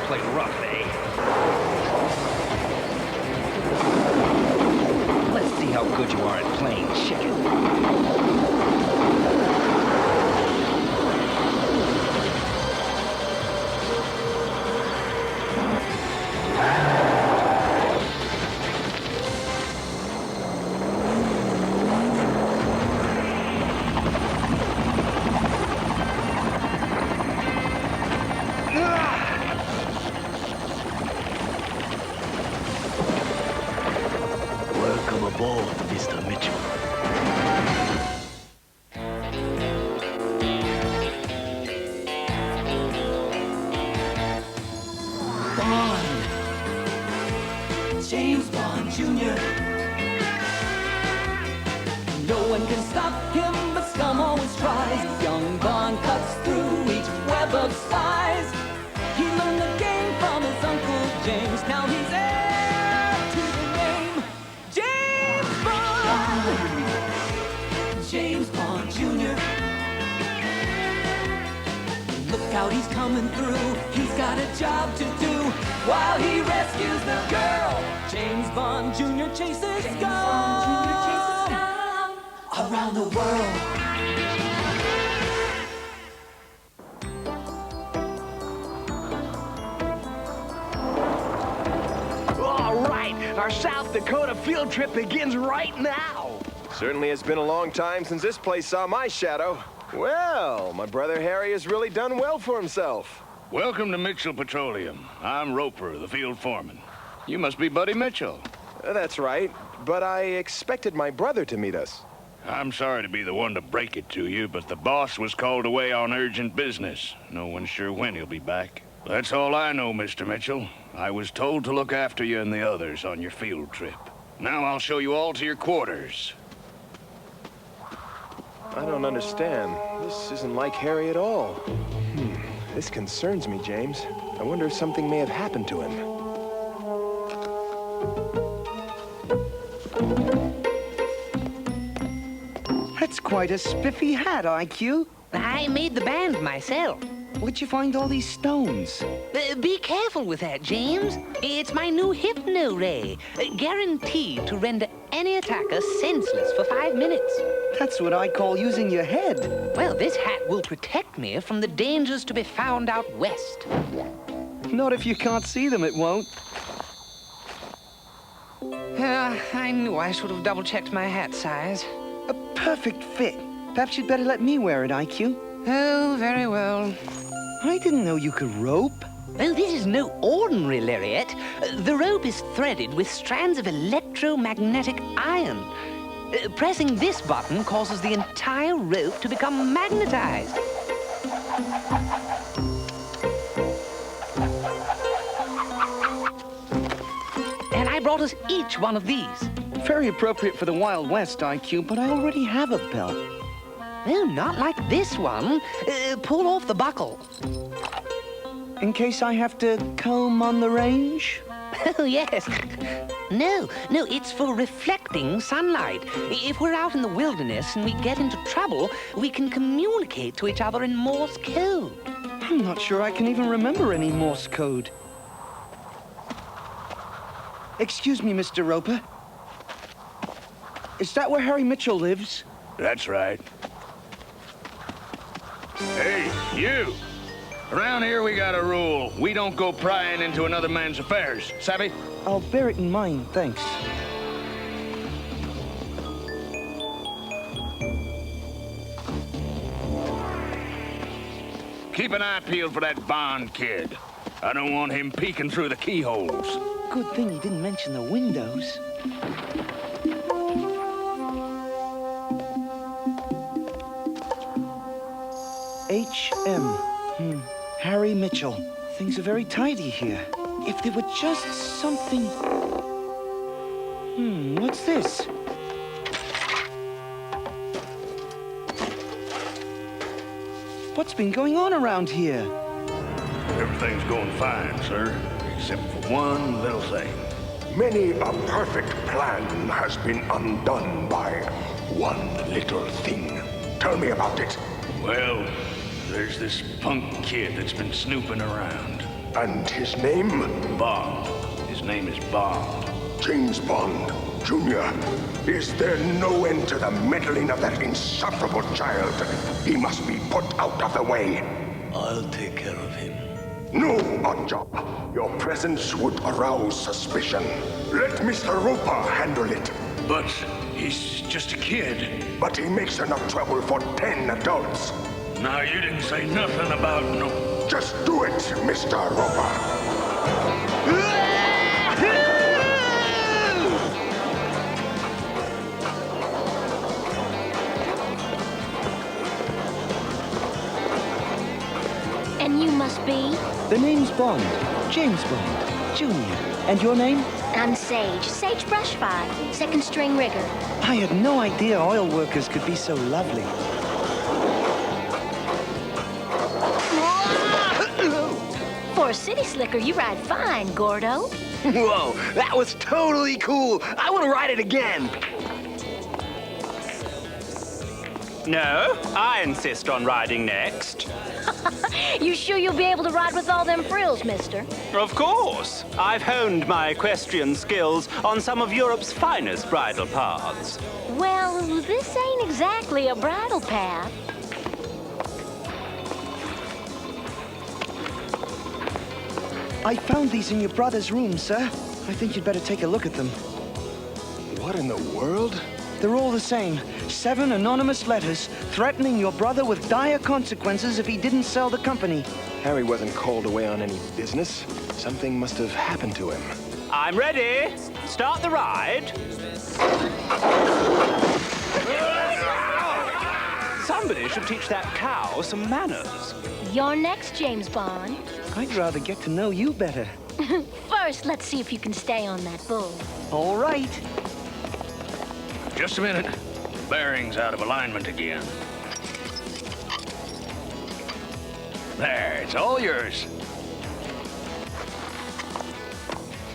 play rough, eh? Let's see how good you are at playing chicken. Welcome aboard, Mr. Mitchell. Bond. James Bond Jr. No one can stop him, but scum always tries. Young Bond cuts through each web of spies. He learned the game from his Uncle James. Now he's heir to the name. James Bond! James Bond Jr. Look out, he's coming through. He's got a job to do while he rescues the girl. James Bond Jr. chases scum around the world. All right, our South Dakota field trip begins right now. Certainly has been a long time since this place saw my shadow. Well, my brother Harry has really done well for himself. Welcome to Mitchell Petroleum. I'm Roper, the field foreman. You must be Buddy Mitchell. That's right, but I expected my brother to meet us. I'm sorry to be the one to break it to you, but the boss was called away on urgent business. No one's sure when he'll be back. That's all I know, Mr. Mitchell. I was told to look after you and the others on your field trip. Now I'll show you all to your quarters. I don't understand. This isn't like Harry at all. This concerns me, James. I wonder if something may have happened to him. That's quite a spiffy hat, IQ. I made the band myself. Where'd you find all these stones? Be careful with that, James. It's my new Hypno Ray, guaranteed to render any attacker senseless for 5 minutes. That's what I call using your head. Well, this hat will protect me from the dangers to be found out west. Not if you can't see them, it won't. I knew I should have double-checked my hat size. A perfect fit. Perhaps you'd better let me wear it, IQ. Oh, very well. I didn't know you could rope. Oh, this is no ordinary lariat. The rope is threaded with strands of electromagnetic iron. Pressing this button causes the entire rope to become magnetized. And I brought us each one of these. Very appropriate for the Wild West, IQ, but I already have a belt. Oh, not like this one. Pull off the buckle. In case I have to comb on the range? Oh, yes. No, it's for reflecting sunlight. If we're out in the wilderness and we get into trouble, we can communicate to each other in Morse code. I'm not sure I can even remember any Morse code. Excuse me, Mr. Roper. Is that where Harry Mitchell lives? That's right. Hey, you! Around here we got a rule. We don't go prying into another man's affairs. Savvy? I'll bear it in mind, thanks. Keep an eye peeled for that Bond kid. I don't want him peeking through the keyholes. Good thing he didn't mention the windows. H.M. Harry Mitchell. Things are very tidy here. If there were just something... what's this? What's been going on around here? Everything's going fine, sir, except for one little thing. Many a perfect plan has been undone by one little thing. Tell me about it. Well, there's this punk kid that's been snooping around. And his name? Bond. His name is Bond. James Bond, Jr. Is there no end to the meddling of that insufferable child? He must be put out of the way. I'll take care of him. No, Oddjob. Your presence would arouse suspicion. Let Mr. Roper handle it. But he's just a kid. But he makes enough trouble for 10 adults. Now, you didn't say nothing about no... Just do it, Mr. Roper. And you must be? The name's Bond. James Bond, Jr. And your name? I'm Sage. Sage Brushfire, second string rigger. I had no idea oil workers could be so lovely. For a city slicker, you ride fine, Gordo. Whoa, that was totally cool. I want to ride it again. No, I insist on riding next. You sure you'll be able to ride with all them frills, mister? Of course. I've honed my equestrian skills on some of Europe's finest bridle paths. Well, this ain't exactly a bridle path. I found these in your brother's room, sir. I think you'd better take a look at them. What in the world? They're all the same. 7 anonymous letters threatening your brother with dire consequences if he didn't sell the company. Harry wasn't called away on any business. Something must have happened to him. I'm ready. Start the ride. Somebody should teach that cow some manners. You're next, James Bond. I'd rather get to know you better. First, let's see if you can stay on that bull. All right. Just a minute. Bearing's out of alignment again. There, it's all yours.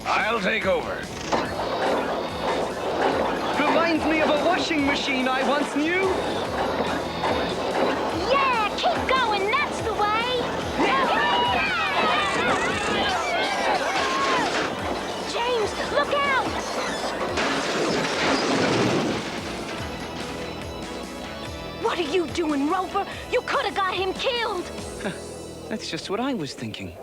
I'll take over. Reminds me of a washing machine I once knew. Yeah, keep going, that's the way. James, look out! What are you doing, Roper? You could have got him killed. That's just what I was thinking.